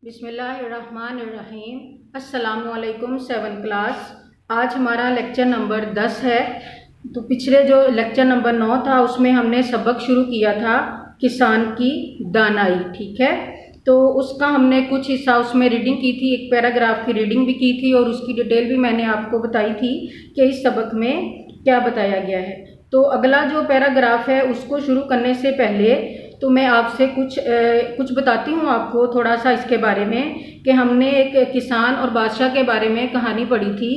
बिस्मिल्लाहिर्रहमानिर्रहीम। अस्सलामुअलैकुम 7th class. आज हमारा लेक्चर नंबर 10 है। तो पिछले जो लेक्चर नंबर 9 था उसमें हमने सबक शुरू किया था किसान की दानाई, ठीक है। तो उसका हमने कुछ हिस्सा उसमें रीडिंग की थी, एक पैराग्राफ की रीडिंग भी की थी और उसकी डिटेल भी मैंने आपको बताई थी कि इस सबक में क्या बताया गया है। तो अगला जो पैराग्राफ है उसको शुरू करने से पहले तो मैं आपसे कुछ बताती हूँ आपको थोड़ा सा इसके बारे में कि हमने एक किसान और बादशाह के बारे में कहानी पढ़ी थी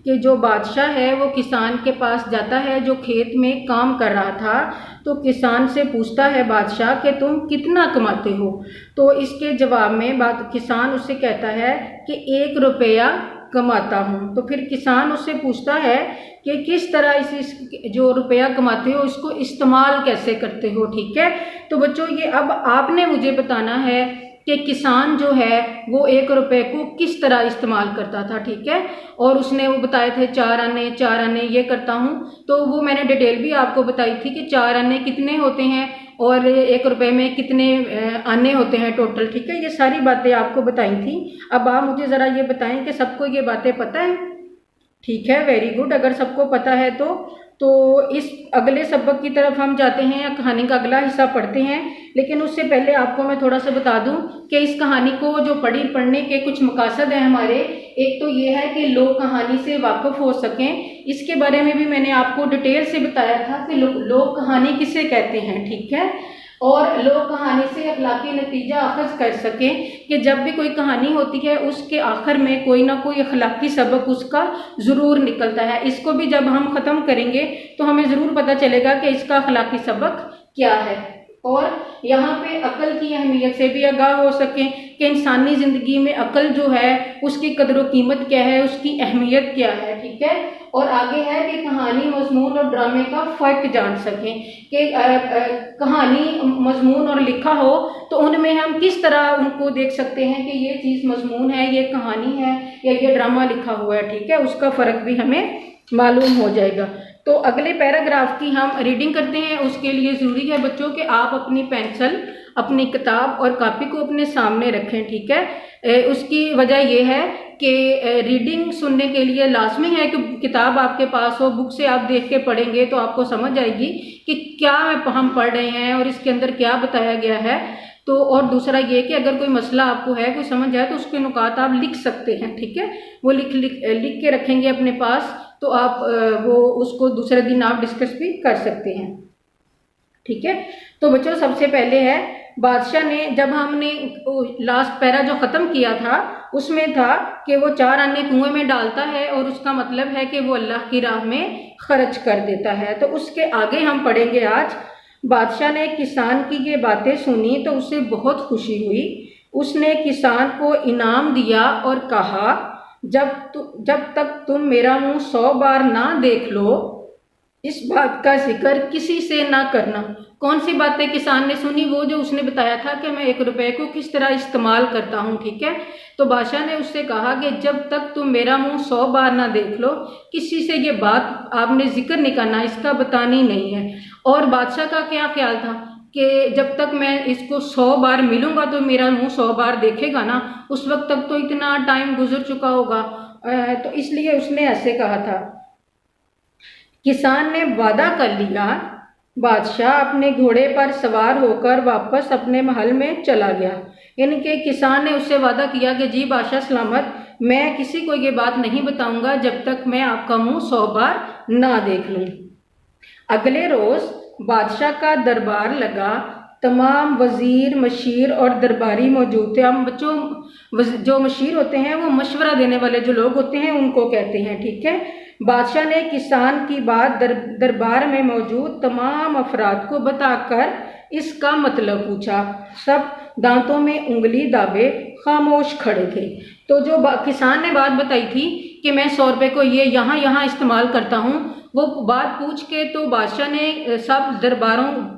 कि जो बादशाह है वो किसान के पास जाता है जो खेत में काम कर रहा था। तो किसान से पूछता है बादशाह कि तुम कितना कमाते हो। तो इसके जवाब में किसान उससे कहता है कि 1 रुपया कमाता हूँ। तो फिर किसान उससे पूछता है कि किस तरह इस जो रुपया कमाते हो इसको इस्तेमाल कैसे करते हो, ठीक है। तो बच्चों ये अब आपने मुझे बताना है कि किसान जो है वो 1 रुपये को किस तरह इस्तेमाल करता था, ठीक है। और उसने वो बताए थे 4 आने ये करता हूँ। तो वो मैंने डिटेल भी आपको बताई थी कि 4 आने कितने होते हैं और 1 रुपये में कितने आने होते हैं टोटल, ठीक है। ये सारी बातें आपको बताई थी। अब आप मुझे ज़रा ये बताएं कि सबको ये बातें पता है, ठीक है, वेरी गुड। अगर सबको पता है तो इस अगले सबक की तरफ हम जाते हैं या कहानी का अगला हिस्सा पढ़ते हैं। लेकिन उससे पहले आपको मैं थोड़ा सा बता दूं कि इस कहानी को जो पढ़ने के कुछ मकासद हैं हमारे। एक तो ये है कि लोग कहानी से वाकिफ हो सकें, इसके बारे में भी मैंने आपको डिटेल से बताया था कि लोग कहानी किसे कहते हैं, ठीक है। और लोग कहानी से अखलाकी नतीजा अखज़ कर सकें कि जब भी कोई कहानी होती है उसके आखिर में कोई ना कोई अखलाकी सबक उसका ज़रूर निकलता है। इसको भी जब हम ख़त्म करेंगे तो हमें ज़रूर पता चलेगा कि इसका अखलाकी सबक क्या है। और यहाँ पे अकल की अहमियत से भी आगाह हो सकें कि इंसानी ज़िंदगी में अकल जो है उसकी कदर व कीमत क्या है, उसकी अहमियत क्या है, ठीक है। और आगे है कि कहानी, मजमून और ड्रामे का फ़र्क जान सकें कि कहानी, मजमून और लिखा हो तो उनमें हम किस तरह उनको देख सकते हैं कि ये चीज़ मजमून है, ये कहानी है या ये ड्रामा लिखा हुआ है, ठीक है। उसका फ़र्क भी हमें मालूम हो जाएगा। तो अगले पैराग्राफ की हम रीडिंग करते हैं। उसके लिए ज़रूरी है बच्चों कि आप अपनी पेंसिल, अपनी किताब और कॉपी को अपने सामने रखें, ठीक है। उसकी वजह यह है कि रीडिंग सुनने के लिए लाजमी है कि किताब आपके पास हो। बुक से आप देख के पढ़ेंगे तो आपको समझ आएगी कि क्या हम पढ़ रहे हैं और इसके अंदर क्या बताया गया है। तो और दूसरा ये कि अगर कोई मसला आपको है, कोई समझ आए तो उसके नुकात आप लिख सकते हैं, ठीक है। वो लिख के रखेंगे अपने पास तो आप वो उसको दूसरे दिन आप डिस्कस भी कर सकते हैं, ठीक है। तो बच्चों सबसे पहले है बादशाह ने, जब हमने लास्ट पैरा जो ख़त्म किया था उसमें था कि वो 4 आने कुएं में डालता है और उसका मतलब है कि वो अल्लाह की राह में खर्च कर देता है। तो उसके आगे हम पढ़ेंगे आज। बादशाह ने किसान की ये बातें सुनी तो उसे बहुत खुशी हुई। उसने किसान को इनाम दिया और कहा, जब तक तुम मेरा मुंह 100 बार ना देख लो इस बात का जिक्र किसी से ना करना। कौन सी बातें किसान ने सुनी? वो जो उसने बताया था कि मैं 1 रुपये को किस तरह इस्तेमाल करता हूँ, ठीक है। तो बादशाह ने उससे कहा कि जब तक तुम मेरा मुंह 100 बार ना देख लो किसी से ये बात आपने जिक्र नहीं करना, इसका बतानी नहीं है। और बादशाह का क्या ख्याल था कि जब तक मैं इसको 100 बार मिलूंगा तो मेरा मुंह 100 बार देखेगा ना, उस वक्त तक तो इतना टाइम गुजर चुका होगा। तो इसलिए उसने ऐसे कहा था। किसान ने वादा कर लिया। बादशाह अपने घोड़े पर सवार होकर वापस अपने महल में चला गया। यानी कि किसान ने उससे वादा किया कि जी बादशाह सलामत, मैं किसी को ये बात नहीं बताऊंगा जब तक मैं आपका मुंह 100 बार ना देख लूं। अगले रोज बादशाह का दरबार लगा। तमाम वजीर, मशीर और दरबारी मौजूद थे। हम बच्चों जो मशीर होते हैं वो मशवरा देने वाले जो लोग होते हैं उनको कहते हैं, ठीक है। बादशाह ने किसान की बात दरबार में मौजूद तमाम अफराद को बताकर इसका मतलब पूछा। सब दांतों में उंगली दाबे खामोश खड़े थे। तो जो किसान ने बात बताई थी कि मैं 100 रुपये को ये यहाँ इस्तेमाल करता हूँ, वो बात पूछ के तो बादशाह ने सब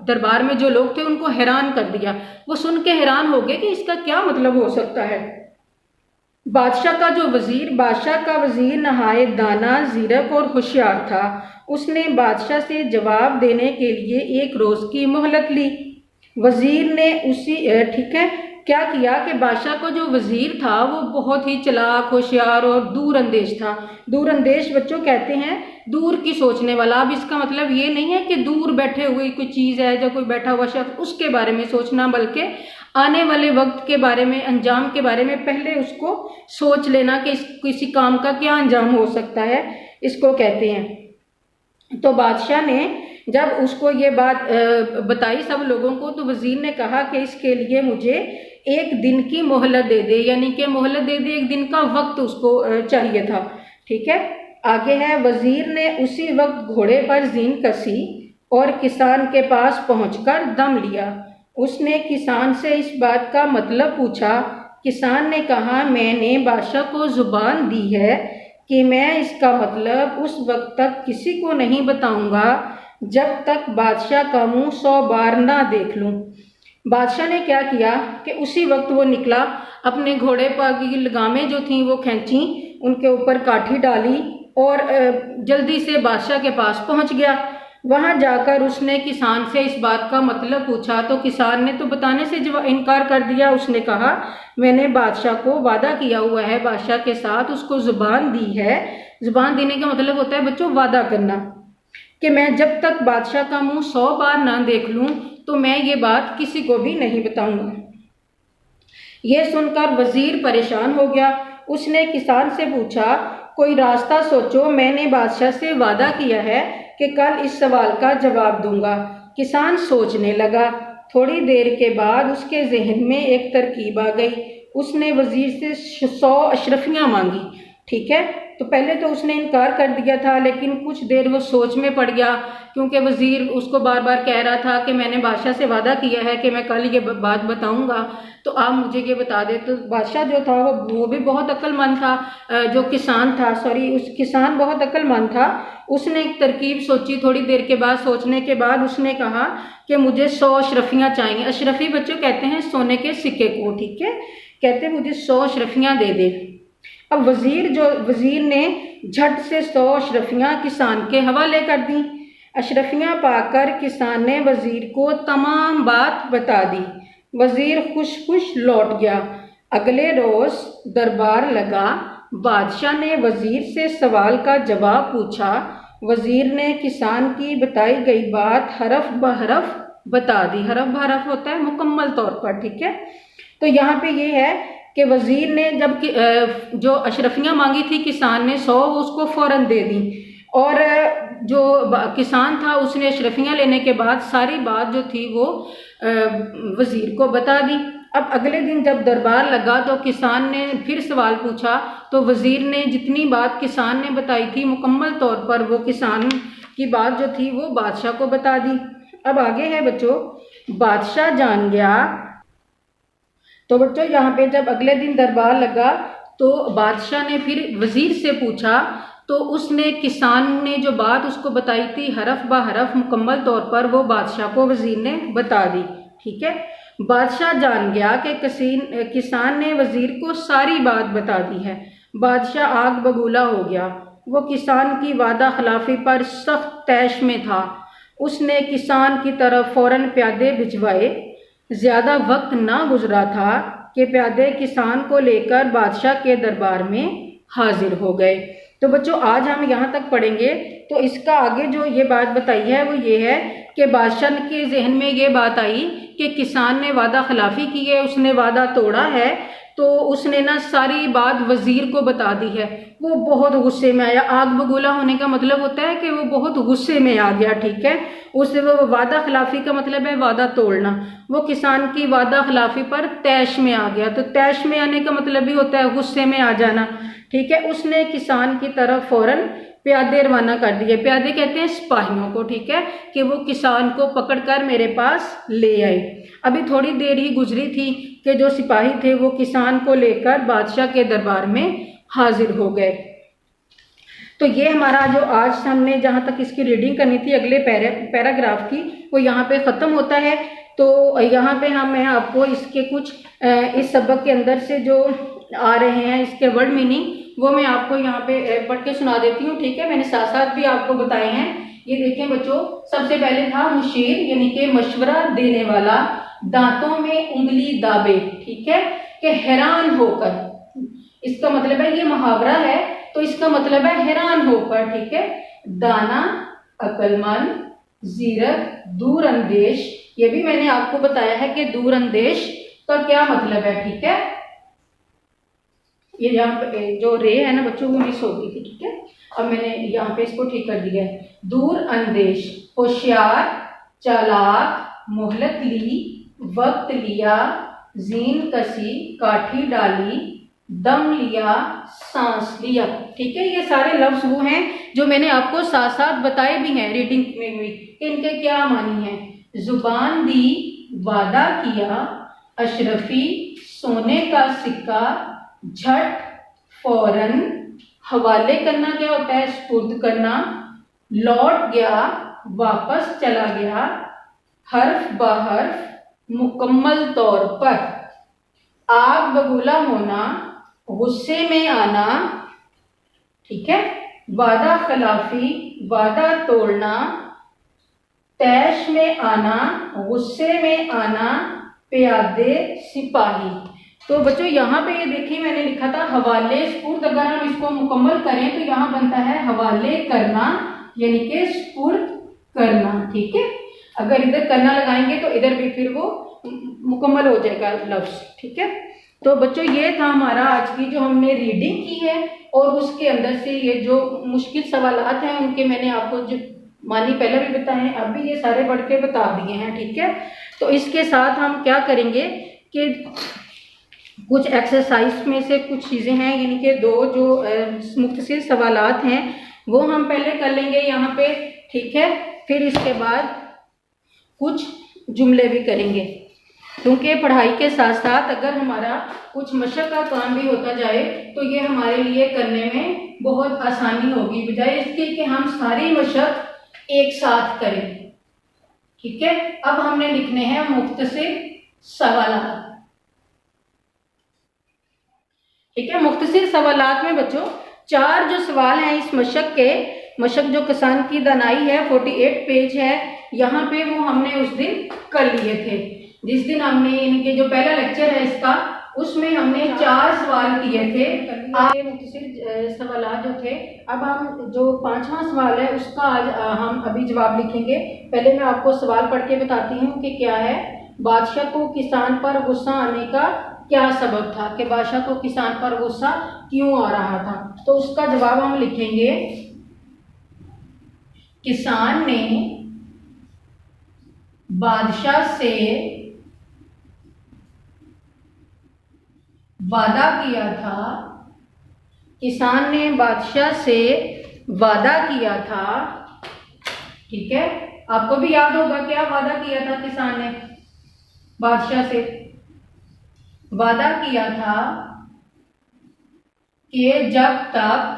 दरबार में जो लोग थे उनको हैरान कर दिया। वो सुन के हैरान हो गए कि इसका क्या मतलब हो सकता है। बादशाह का वजीर नहायत दाना, ज़ीरक और होशियार था। उसने बादशाह से जवाब देने के लिए 1 रोज़ की मोहलत ली। वजीर ने ठीक है क्या किया कि बादशाह को जो वजीर था वो बहुत ही चालाक, होशियार और दूरअंदेश था। दूरअंदेश बच्चों कहते हैं दूर की सोचने वाला। अब इसका मतलब ये नहीं है कि दूर बैठे हुए कोई चीज़ है, जो कोई बैठा हुआ शख्स उसके बारे में सोचना, बल्कि आने वाले वक्त के बारे में, अंजाम के बारे में पहले उसको सोच लेना कि किसी काम का क्या अंजाम हो सकता है, इसको कहते हैं। तो बादशाह ने जब उसको ये बात बताई सब लोगों को, तो वजीर ने कहा कि इसके लिए मुझे एक दिन की मोहलत दे दे, यानी कि मोहलत दे दे, एक दिन का वक्त उसको चाहिए था। ठीक है, आगे है, वजीर ने उसी वक्त घोड़े पर जीन कसी और किसान के पास पहुंचकर दम लिया। उसने किसान से इस बात का मतलब पूछा। किसान ने कहा, मैंने बादशाह को जुबान दी है कि मैं इसका मतलब उस वक्त तक किसी को नहीं बताऊंगा जब तक बादशाह का मुंह 100 बार ना देख लूं। बादशाह ने क्या किया कि उसी वक्त वो निकला, अपने घोड़े पर की लगामें जो थीं वो खींची, उनके ऊपर काठी डाली और जल्दी से बादशाह के पास पहुंच गया। वहां जाकर उसने किसान से इस बात का मतलब पूछा, तो किसान ने तो बताने से इनकार कर दिया। उसने कहा, मैंने बादशाह को वादा किया हुआ है, बादशाह के साथ उसको जुबान दी है। जुबान देने का मतलब होता है बच्चों वादा करना, कि मैं जब तक बादशाह का मुंह 100 बार ना देख लूं तो मैं ये बात किसी को भी नहीं बताऊंगा। ये सुनकर वजीर परेशान हो गया। उसने किसान से पूछा, कोई रास्ता सोचो, मैंने बादशाह से वादा किया है कि कल इस सवाल का जवाब दूंगा। किसान सोचने लगा। थोड़ी देर के बाद उसके जहन में एक तरकीब आ गई। उसने वजीर से 100 अशरफियाँ मांगी। ठीक है, तो पहले तो उसने इनकार कर दिया था, लेकिन कुछ देर वो सोच में पड़ गया, क्योंकि वजीर उसको बार बार कह रहा था कि मैंने बादशाह से वादा किया है कि मैं कल ये बात बताऊंगा, तो आप मुझे ये बता दे। तो बादशाह जो था वो भी बहुत अक्लमंद था, जो किसान था, उस किसान बहुत अक्लमंद था। उसने एक तरकीब सोची। थोड़ी देर के बाद सोचने के बाद उसने कहा कि मुझे 100 अशरफियाँ चाहिए। अशरफी बच्चों कहते हैं सोने के सिक्के को। ठीक है, कहते मुझे 100 अशरफियाँ दे दे। अब वजीर ने झट से 100 अशरफियाँ किसान के हवाले कर दी। अशरफियाँ पाकर किसान ने वजीर को तमाम बात बता दी। वजीर खुश लौट गया। अगले रोज दरबार लगा। बादशाह ने वजीर से सवाल का जवाब पूछा। वजीर ने किसान की बताई गई बात हरफ ब हरफ बता दी। हरफ ब हरफ होता है मुकम्मल तौर पर। ठीक है, तो यहाँ पे ये है कि वजीर ने जब जो अशरफियाँ मांगी थी किसान ने 100, उसको फ़ौरन दे दी, और जो किसान था उसने अशरफियाँ लेने के बाद सारी बात जो थी वो वजीर को बता दी। अब अगले दिन जब दरबार लगा तो किसान ने फिर सवाल पूछा, तो वजीर ने जितनी बात किसान ने बताई थी मुकम्मल तौर पर वो किसान की बात जो थी वो बादशाह को बता दी। अब आगे है बच्चों, बादशाह जान गया। तो बच्चों यहाँ पे जब अगले दिन दरबार लगा तो बादशाह ने फिर वजीर से पूछा, तो उसने किसान ने जो बात उसको बताई थी हरफ ब हरफ मुकम्मल तौर पर वो बादशाह को वजीर ने बता दी। ठीक है, बादशाह जान गया कि किसान ने वजीर को सारी बात बता दी है। बादशाह आग बबूला हो गया। वो किसान की वादा खिलाफी पर सख्त तैश में था। उसने किसान की तरफ फौरन प्यादे भिजवाए। ज्यादा वक्त ना गुजरा था कि प्यादे किसान को लेकर बादशाह के दरबार में हाजिर हो गए। तो बच्चों आज हम यहाँ तक पढ़ेंगे। तो इसका आगे जो ये बात बताई है वो ये है कि बादशाह के जहन में ये बात आई कि किसान ने वादा खिलाफी की है, उसने वादा तोड़ा है, तो उसने ना सारी बात वजीर को बता दी है। वो बहुत गुस्से में आया। आग बबूला होने का मतलब होता है कि वो बहुत गुस्से में आ गया। ठीक है, उससे वो वादा खिलाफी का मतलब है वादा तोड़ना। वो किसान की वादा खिलाफी पर तैश में आ गया। तो तैश में आने का मतलब भी होता है गुस्से में आ जाना। ठीक है, उसने किसान की तरफ फौरन प्यादे रवाना कर दिए। प्यादे कहते हैं सिपाहियों को। ठीक है, कि वो किसान को पकड़कर मेरे पास ले आए। अभी थोड़ी देर ही गुजरी थी कि जो सिपाही थे वो किसान को लेकर बादशाह के दरबार में हाजिर हो गए। तो ये हमारा जो आज हमने जहाँ तक इसकी रीडिंग करनी थी अगले पैराग्राफ की, वो यहाँ पे ख़त्म होता है। तो यहाँ पे मैं आपको इसके कुछ इस सबक के अंदर से जो आ रहे हैं इसके वर्ड मीनिंग वो मैं आपको यहाँ पे पढ़ के सुना देती हूँ। ठीक है, मैंने साथ साथ भी आपको बताए हैं। ये देखें बच्चों, सबसे पहले था मुशीर यानी कि मशवरा देने वाला। दांतों में उंगली दाबे, ठीक है, कि हैरान होकर, इसका मतलब है, ये मुहावरा है तो इसका मतलब है हैरान होकर, ठीक है। दाना अक्लमंद, जीरक दूरअंदेश, ये भी मैंने आपको बताया है कि दूरअंदेश का क्या मतलब है, ठीक है। ये यहाँ पे जो रे है ना बच्चों वो मिस हो गई थी, ठीक है। अब मैंने यहाँ पे इसको ठीक कर दिया है। दूरअंदेश, होशियार, चालाक, मोहलत ली, वक्त लिया, जीन कसी, काठी डाली, दम लिया, सांस लिया, ठीक है। ये सारे लफ्ज वो हैं जो मैंने आपको साथ साथ बताए भी हैं रीडिंग में भी, इनके क्या मानी है। जुबान दी, वादा किया, अशरफी, सोने का सिक्का, झट, फौरन, हवाले करना क्या होता है, सुपुर्द करना, लौट गया, वापस चला गया, हर्फ बहर्फ, मुकम्मल तौर पर, आग बबूला होना, गुस्से में आना, ठीक है, वादा खिलाफी, वादा तोड़ना, तैश में आना, गुस्से में आना, प्यादे सिपाही। तो बच्चों यहाँ पे ये देखिए मैंने लिखा था हवाले स्पुर्द, अगर हम इसको मुकम्मल करें तो यहाँ बनता है हवाले करना, यानी कि स्पुर्द करना, ठीक है। अगर इधर करना लगाएंगे तो इधर भी फिर वो मुकम्मल हो जाएगा लफ्ज, ठीक है। तो बच्चों ये था हमारा आज की जो हमने रीडिंग की है, और उसके अंदर से ये जो मुश्किल सवालात हैं उनके मैंने आपको जो मानी पहले भी बताए हैं, अब भी ये सारे बढ़ के बता दिए हैं, ठीक है। तो इसके साथ हम क्या करेंगे कि कुछ एक्सरसाइज में से कुछ चीज़ें हैं, यानी कि दो जो मुख्तसर सवालात हैं वो हम पहले कर लेंगे यहाँ पे, ठीक है। फिर इसके बाद कुछ जुमले भी करेंगे, क्योंकि पढ़ाई के साथ साथ अगर हमारा कुछ मशक का काम भी होता जाए तो ये हमारे लिए करने में बहुत आसानी होगी, बजाय इसके कि हम सारी मशक एक साथ करें, ठीक है। अब हमने लिखने हैं मुख्तसर सवालात, ठीक है। मुख्तसर सवालात में बच्चों 4 जो सवाल हैं इस मशक के, मशक जो किसान की दानाई है 48 पेज है, यहाँ पे वो हमने उस दिन कर लिए थे, जिस दिन हमने इनके जो पहला लेक्चर है इसका उसमें हमने 4 सवाल किए थे। आगे मुख्तसर सवालात जो थे, अब हम जो 5वां सवाल है उसका आज हम अभी जवाब लिखेंगे। पहले मैं आपको सवाल पढ़ के बताती हूँ कि क्या है। बादशाह को किसान पर गुस्सा आने का क्या सबब था, कि बादशाह को किसान पर गुस्सा क्यों आ रहा था, तो उसका जवाब हम लिखेंगे। किसान ने बादशाह से वादा किया था, किसान ने बादशाह से वादा किया था, ठीक है। आपको भी याद होगा क्या वादा किया था किसान ने बादशाह से, वादा किया था कि जब तक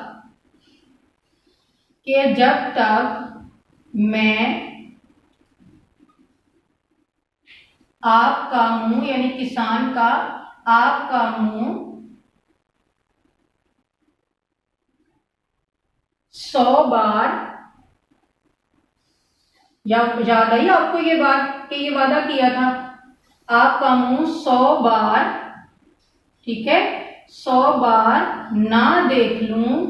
मैं आपका मुंह, यानी किसान का आपका मुंह 100 बार, याद आई आपको ये बात कि ये वादा किया था, आपका मुंह 100 बार, ठीक है, 100 बार ना देख लूं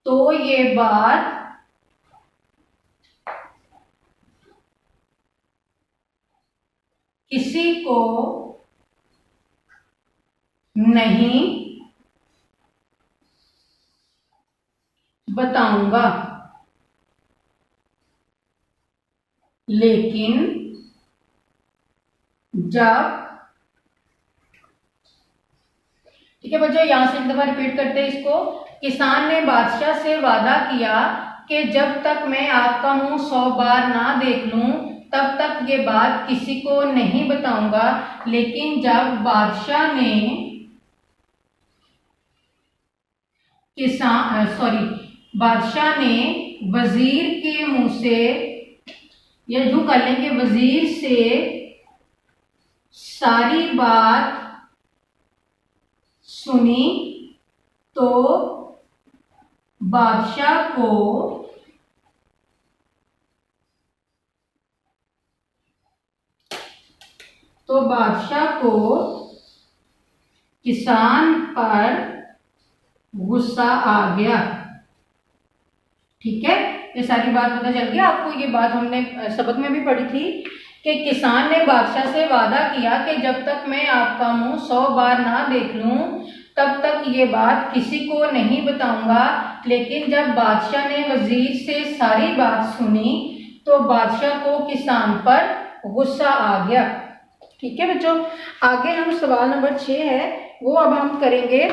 तो ये बात किसी को नहीं बताऊंगा, लेकिन जब, ठीक है बच्चों, यहां से एक दफा रिपीट करते हैं इसको। किसान ने बादशाह से वादा किया कि जब तक मैं आपका मुंह 100 बार ना देख लूं तब तक ये बात किसी को नहीं बताऊंगा, लेकिन जब बादशाह ने बादशाह ने वजीर के मुंह से, या यूं कर लेंगे, वजीर से सारी बात सुनी तो बादशाह को तो बादशाह को किसान पर गुस्सा आ गया। ठीक है, ये सारी बात पता चल गई आपको। ये बात हमने सबक में भी पढ़ी थी कि किसान ने बादशाह से वादा किया कि जब तक मैं आपका मुंह 100 बार ना देख लूं तब तक ये बात किसी को नहीं बताऊंगा। लेकिन जब बादशाह ने वजीर से सारी बात सुनी तो बादशाह को किसान पर गुस्सा आ गया। ठीक है बच्चों, आगे हम सवाल नंबर 6 है वो अब हम करेंगे,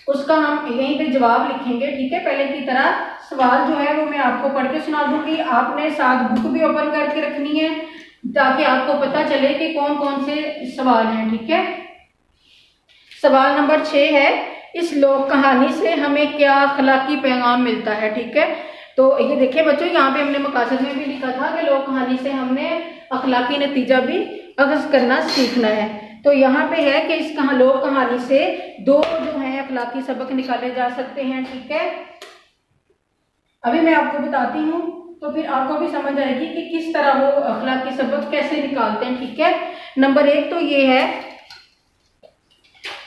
उसका हम यहीं पे जवाब लिखेंगे। ठीक है, पहले की तरह सवाल जो है वो मैं आपको पढ़ के सुना दूंगी। आपने साथ बुक भी ओपन करके रखनी है ताकि आपको पता चले कि कौन कौन से सवाल हैं। ठीक है, सवाल नंबर 6 है, इस लोक कहानी से हमें क्या अखलाकी पैगाम मिलता है। ठीक है, तो ये देखिए बच्चों, यहाँ पे हमने मकासद में भी लिखा था कि लोक कहानी से हमने अखलाकी नतीजा भी अखज़ करना सीखना है। तो यहाँ पे है कि इस लोक कहानी से 2 जो है अखलाकी सबक निकाले जा सकते हैं। ठीक है, अभी मैं आपको बताती हूँ तो फिर आपको भी समझ आएगी कि किस तरह वो अखलाकी सबक कैसे निकालते हैं। ठीक है, नंबर 1 तो ये है,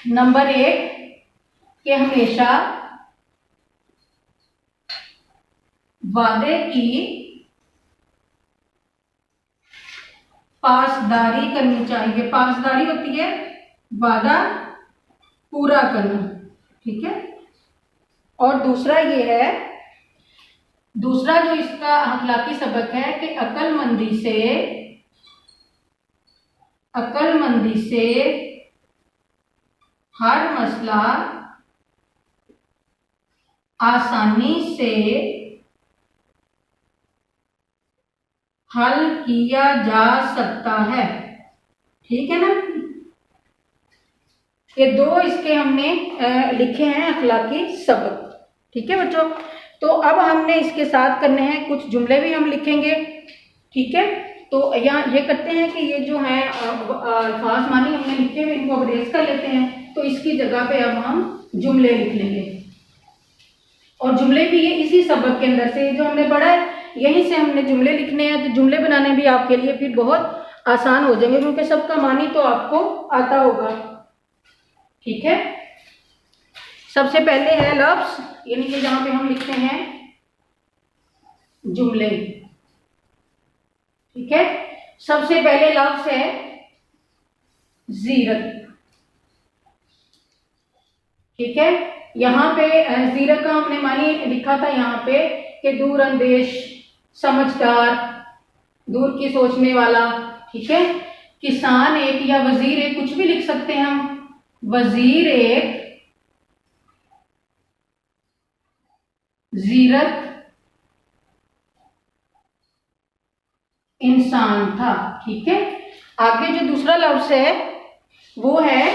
नंबर 1 कि हमेशा वादे की पासदारी करनी चाहिए। पासदारी होती है वादा पूरा करना। ठीक है, और दूसरा ये है, दूसरा जो इसका अखलाकी सबक है कि अक्लमंदी से हर मसला आसानी से हल किया जा सकता है। ठीक है ना, ये 2 इसके हमने लिखे हैं अखलाकी सबक। ठीक है बच्चों, तो अब हमने इसके साथ करने हैं कुछ जुमले भी हम लिखेंगे। ठीक है, तो यहाँ ये करते हैं कि ये जो है अल्फाज मानी हमने लिखे हुए इनको अब रेस कर लेते हैं। तो इसकी जगह पे अब हम जुमले लिख लेंगे, और जुमले भी ये इसी सबक के अंदर से जो हमने पढ़ा है यहीं से हमने जुमले लिखने हैं। तो जुमले बनाने भी आपके लिए फिर बहुत आसान हो जाएंगे क्योंकि सबका मानी तो आपको आता होगा। ठीक है, सबसे पहले है लफ्ज, यानी कि जहां पे हम लिखते हैं जुमले। ठीक है, सबसे पहले लफ्ज है जीरत। ठीक है, यहाँ पे जीरत का हमने मानी लिखा था यहाँ पे कि दूर अंदेश, समझदार, दूर की सोचने वाला। ठीक है, किसान एक या वजीर एक, कुछ भी लिख सकते हैं हम। वजीर एक जीरत इंसान था। ठीक है, आगे जो दूसरा लफ्ज है वो है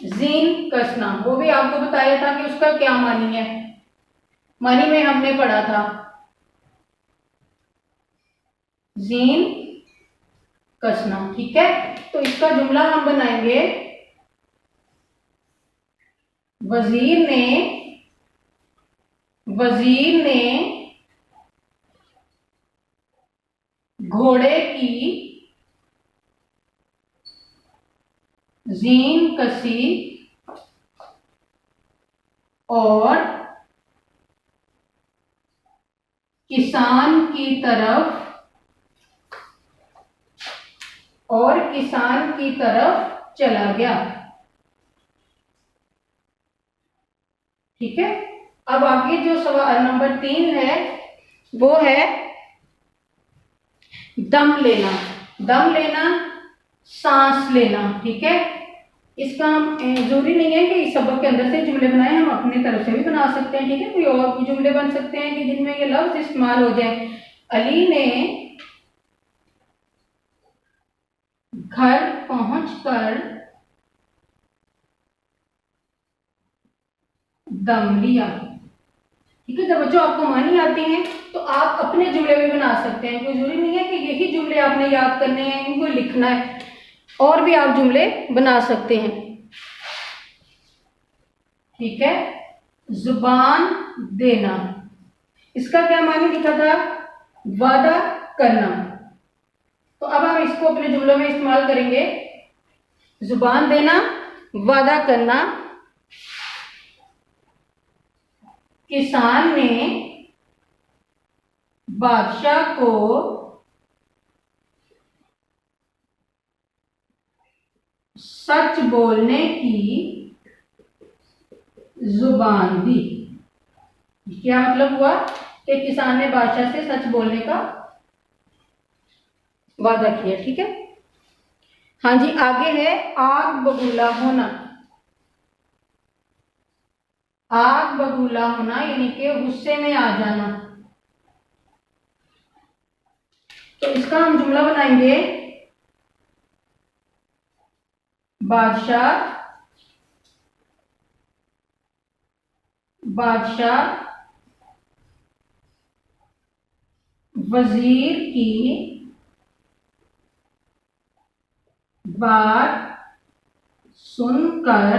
जीन कसना। वो भी आपको बताया था कि उसका क्या मानी है, मानी में हमने पढ़ा था जीन कसना। ठीक है, तो इसका जुमला हम बनाएंगे, वजीर ने घोड़े की जीन कसी और किसान की तरफ चला गया। ठीक है, अब आगे जो सवाल नंबर 3 है वो है दम लेना। दम लेना, सांस लेना। ठीक है, इसका हम जरूरी नहीं है कि इस सबक के अंदर से जुमले बनाए, हम अपनी तरफ से भी बना सकते हैं। ठीक है, कोई और भी जुमले बन सकते हैं कि जिनमें ये लफ्ज इस्तेमाल हो जाए। अली ने घर पहुंचकर दम लिया। ठीक है, जब बच्चों आपको मानी आती हैं तो आप अपने जुमले भी बना सकते हैं। कोई जरूरी नहीं है कि यही जुमले आपने याद करने हैं, इनको लिखना है, और भी आप जुमले बना सकते हैं। ठीक है, जुबान देना, इसका क्या मानी लिखा था, वादा करना। तो अब हम इसको अपने जुमलों में इस्तेमाल करेंगे। जुबान देना, वादा करना। किसान ने बादशाह को सच बोलने की जुबान दी। क्या मतलब हुआ कि किसान ने बादशाह से सच बोलने का वादा किया। ठीक है। हाँ जी, आगे है आग बबूला होना। आग बबूला होना यानी कि गुस्से में आ जाना। तो इसका हम जुमला बनाएंगे, बादशाह वजीर की बात सुनकर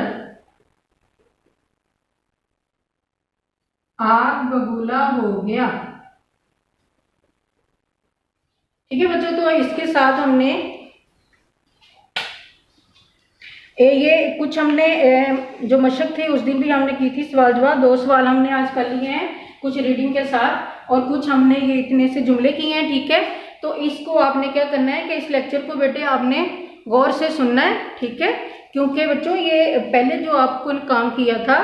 आग बबूला हो गया। ठीक है बच्चों, तो इसके साथ हमने ये कुछ हमने जो मशक थी उस दिन भी हमने की थी सवाल जवाब। 2 सवाल हमने आज कर लिए हैं कुछ रीडिंग के साथ, और कुछ हमने ये इतने से जुमले किए हैं। ठीक है, तो इसको आपने क्या करना है कि इस लेक्चर को बेटे आपने गौर से सुनना है। ठीक है, क्योंकि बच्चों ये पहले जो आपको काम किया था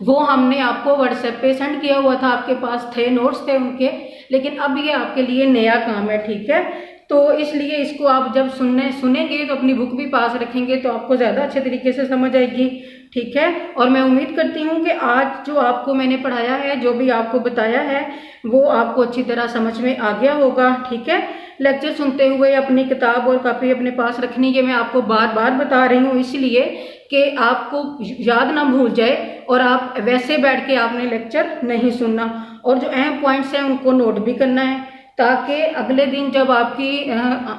वो हमने आपको व्हाट्सएप पे सेंड किया हुआ था, आपके पास थे, नोट्स थे उनके, लेकिन अब ये आपके लिए नया काम है। ठीक है, तो इसलिए इसको आप जब सुनेंगे तो अपनी बुक भी पास रखेंगे तो आपको ज़्यादा अच्छे तरीके से समझ आएगी। ठीक है, और मैं उम्मीद करती हूँ कि आज जो आपको मैंने पढ़ाया है, जो भी आपको बताया है, वो आपको अच्छी तरह समझ में आ गया होगा। ठीक है, लेक्चर सुनते हुए अपनी किताब और कॉपी अपने पास रखनी, ये मैं आपको बार बार बता रही हूँ इसलिए कि आपको याद ना भूल जाए और आप वैसे बैठ के आपने लेक्चर नहीं सुनना, और जो अहम पॉइंट्स हैं उनको नोट भी करना है, ताकि अगले दिन जब आपकी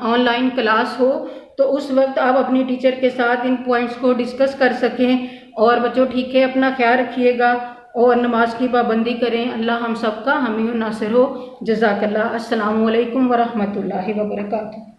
ऑनलाइन क्लास हो तो उस वक्त आप अपनी टीचर के साथ इन पॉइंट्स को डिस्कस कर सकें। और बच्चों ठीक है, अपना ख्याल रखिएगा और नमाज की पाबंदी करें। अल्लाह हम सबका हामी नासिर हो। जज़ाकल्लाह। अस्सलामु अलैकुम वरहमतुल्लाहि वबरकातुहू।